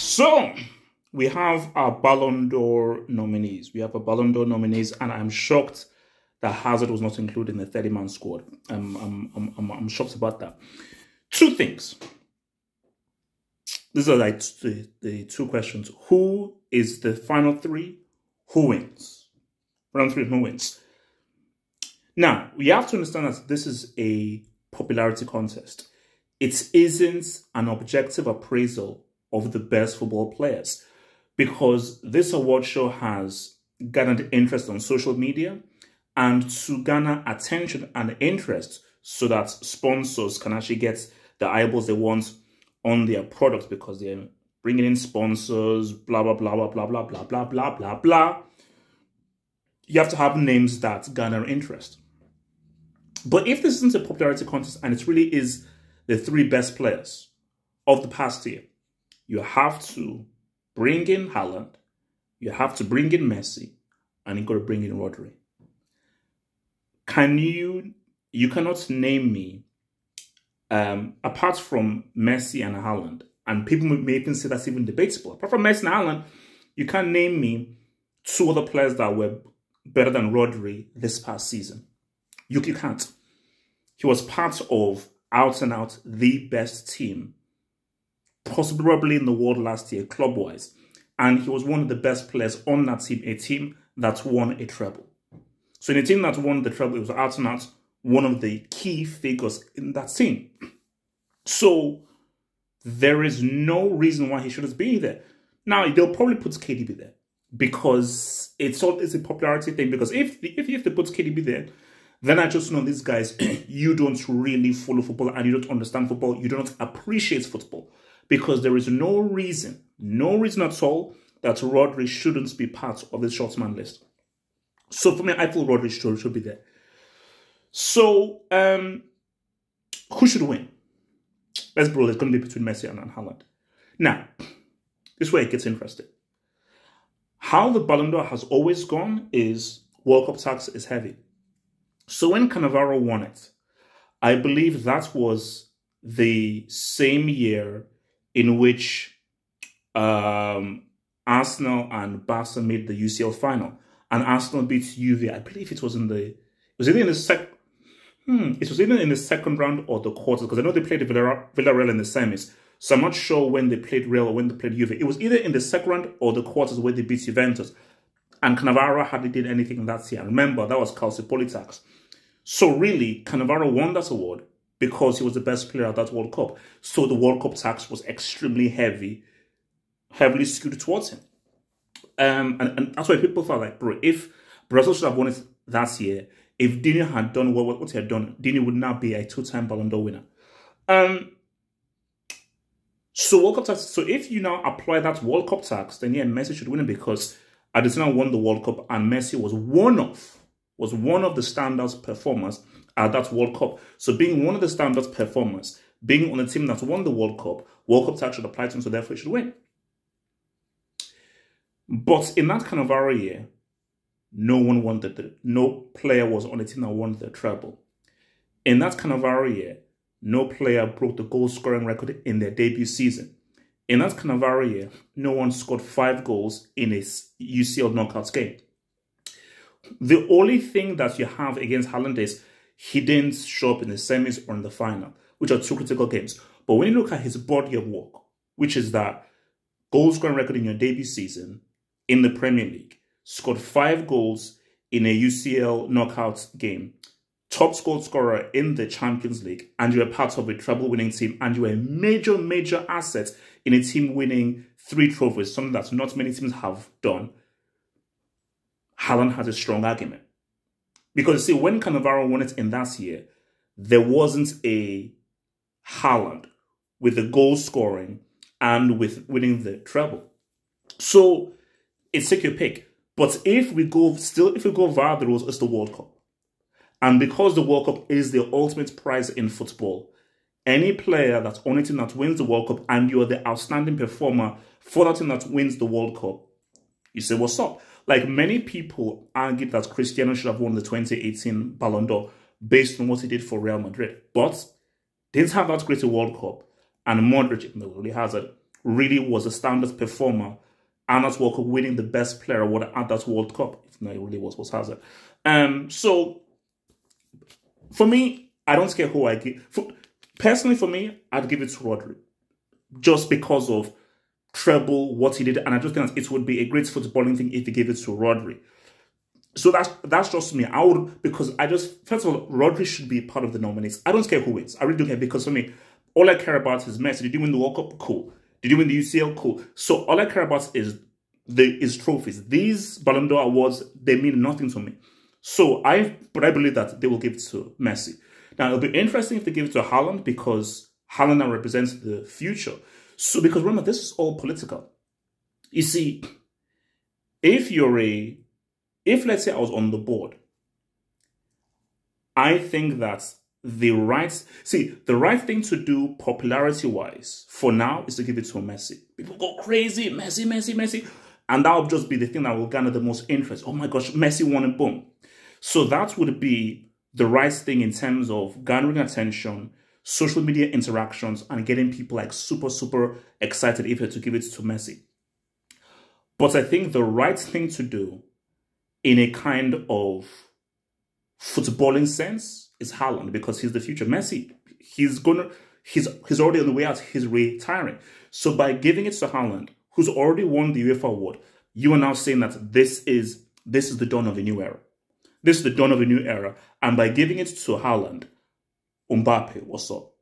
So we have our Ballon d'Or nominees. And I'm shocked that Hazard was not included in the 30-man squad. I'm shocked about that. Two things. These are like the two questions. Who is the final three? Who wins? Round three, who wins? Now, we have to understand that this is a popularity contest. It isn't an objective appraisal of the best football players, because this award show has garnered interest on social media, and to garner attention and interest so that sponsors can actually get the eyeballs they want on their products, because they're bringing in sponsors, blah, blah, blah, blah, blah, blah, blah, blah, blah, blah, blah. You have to have names that garner interest. But if this isn't a popularity contest and it really is the three best players of the past year, you have to bring in Haaland, you have to bring in Messi, and you got to bring in Rodri. You cannot name me, apart from Messi and Haaland, and people may even say that's even debatable. Apart from Messi and Haaland, you can't name me two other players that were better than Rodri this past season. You can't. He was part of, out and out, the best team, possibly probably in the world last year, club-wise. And he was one of the best players on that team, a team that won a treble. So in a team that won the treble, it was out and out one of the key figures in that team. So there is no reason why he shouldn't be there. Now, they'll probably put KDB there because it's a popularity thing. Because if they put KDB there, then I just know these guys, you don't really follow football and you don't understand football. You don't appreciate football, because there is no reason at all that Rodri shouldn't be part of this shortman list. So for me, I feel Rodri should be there. So who should win? Let's be real, it's going to be between Messi and Haaland. Now, this is where it gets interesting. How the Ballon d'Or has always gone is World Cup tax is heavy. So when Cannavaro won it, I believe that was the same year in which Arsenal and Barca made the UCL final, and Arsenal beat Juve. I believe it was either in the second round or the quarters, because I know they played Villarreal in the semis. So I'm not sure when they played Real or when they played Juve. It was either in the second round or the quarters where they beat Juventus. And Cannavaro hardly did anything that year. Remember, that was Calciopoli tax. So really, Cannavaro won that award because he was the best player at that World Cup. So the World Cup tax was extremely heavily skewed towards him. And that's why people felt like, bro, if Brazil should have won it that year, if Dino had done what he had done, Dino would now be a two-time Ballon d'Or winner. So World Cup tax. So if you now apply that World Cup tax, then yeah, Messi should win it, because Argentina won the World Cup and Messi was one of the standout performers at that World Cup. So being one of the standout performers, being on a team that won the World Cup tax should apply to him, so therefore he should win. But in that Cannavaro year, no player was on a team that won the treble. In that Cannavaro year, no player broke the goal scoring record in their debut season. In that Cannavaro year, no one scored 5 goals in a UCL knockouts game. The only thing that you have against Haaland is he didn't show up in the semis or in the final, which are two critical games. But when you look at his body of work, which is that goal scoring record in your debut season in the Premier League, scored 5 goals in a UCL knockouts game, top goal scorer in the Champions League, and you're part of a treble-winning team, and you're a major, major asset in a team winning 3 trophies, something that not many teams have done, Haaland has a strong argument. Because, see, when Cannavaro won it in that year, there wasn't a Haaland with the goal scoring and with winning the treble. So, it's take your pick. But if we go via the rules, it's the World Cup. And because the World Cup is the ultimate prize in football, any player that's on a team that wins the World Cup and you're the outstanding performer for that team that wins the World Cup, you say, what's up? Like, many people argued that Cristiano should have won the 2018 Ballon d'Or based on what he did for Real Madrid. But didn't have that great a World Cup. And Modric, no, really Hazard, really was the standout performer, and that's World Cup winning the best player award at that World Cup. No, it really was Hazard. So for me, I don't care who I give. Personally, for me, I'd give it to Rodri, just because of treble, what he did, and I just think it would be a great footballing thing if he gave it to Rodri. So that's just me. I would, because first of all, Rodri should be part of the nominees. I don't care who wins. I really don't care, because for me, all I care about is Messi. Did you win the World Cup? Cool. Did you win the UCL? Cool. So all I care about is trophies. These Ballon d'Or awards, they mean nothing to me. So I believe that they will give it to Messi. Now, it'll be interesting if they give it to Haaland, because Haaland now represents the future. So, because remember, this is all political. You see, if let's say I was on the board, I think that the right thing to do popularity-wise for now is to give it to Messi. People go crazy, Messi, Messi, Messi. And that will just be the thing that will garner the most interest. Oh my gosh, Messi won and boom. So that would be the right thing in terms of garnering attention, social media interactions, and getting people like super, super excited if you had to give it to Messi. But I think the right thing to do in a kind of footballing sense is Haaland, because he's the future. Messi, he's already on the way out. He's retiring. So by giving it to Haaland, who's already won the UEFA award, you are now saying that this is the dawn of a new era. This is the dawn of a new era. And by giving it to Haaland, Mbappe, what's up?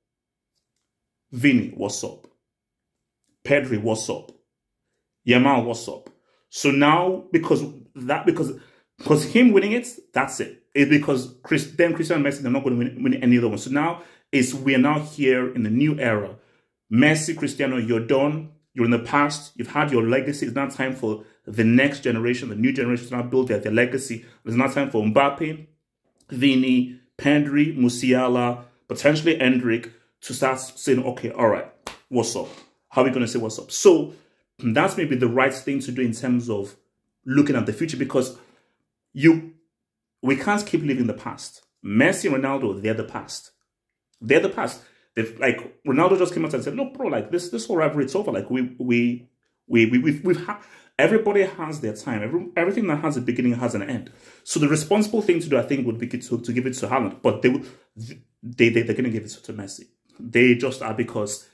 Vini, what's up? Pedri, what's up? Yamal, what's up? So now, because him winning it, that's it. It's because Cristiano and Messi, they're not going to win any other one. So now we are now here in the new era. Messi, Cristiano, you're done. You're in the past. You've had your legacy. It's now time for the next generation, the new generation, to now build their legacy. It's now time for Mbappe, Vini, Pedri, Musiala, potentially Endrick, to start saying, okay, all right, what's up? How are we going to say what's up? So that's maybe the right thing to do in terms of looking at the future, because we can't keep living the past. Messi and Ronaldo, they're the past. They're the past. Like, Ronaldo just came out and said, "Look, bro, like this whole rivalry, it's over. Like we've everybody has their time. Everything that has a beginning has an end. So the responsible thing to do, I think, would be to give it to Haaland. But they're going to give it to Messi. They just are, because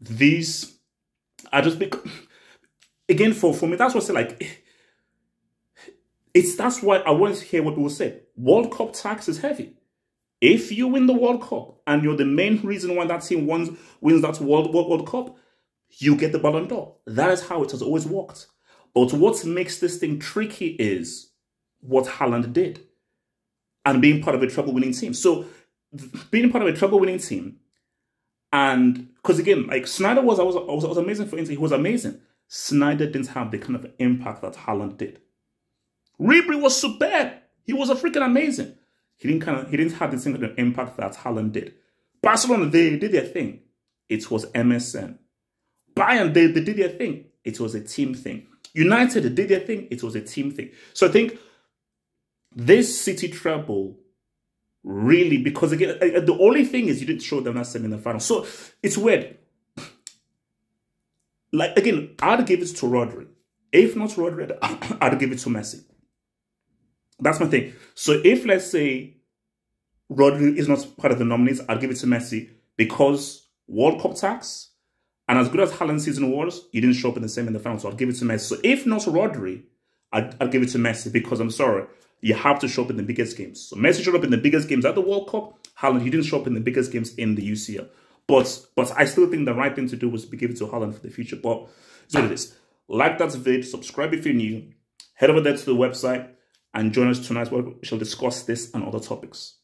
these are just again for me. That's what I say. Like, that's why I want to hear what people say. World Cup tax is heavy. If you win the World Cup and you're the main reason why that team wins that World Cup, you get the Ballon d'Or. That is how it has always worked. But what makes this thing tricky is what Haaland did and being part of a treble-winning team. So being part of a treble-winning team, and because again, like Sneijder was amazing for Inter. He was amazing. Sneijder didn't have the kind of impact that Haaland did. Rodri was superb. He was a freaking amazing. He didn't have the same kind of impact that Haaland did. Barcelona, they did their thing. It was MSN. Bayern, they did their thing. It was a team thing. United, they did their thing. It was a team thing. So I think this City treble really, because again, the only thing is you didn't show them that semi in the final. So it's weird. Like, again, I'd give it to Rodri. If not Rodri, I'd give it to Messi. That's my thing. So if, let's say, Rodri is not part of the nominees, I'll give it to Messi, because World Cup tax, and as good as Haaland's season was, he didn't show up in the semi in the final, so I'll give it to Messi. So if not Rodri, I'll give it to Messi, because I'm sorry, you have to show up in the biggest games. So Messi showed up in the biggest games at the World Cup. Haaland, he didn't show up in the biggest games in the UCL. But I still think the right thing to do was to give it to Haaland for the future. But it's what it is. Like that video, subscribe if you're new, head over there to the website, and join us tonight where we shall discuss this and other topics.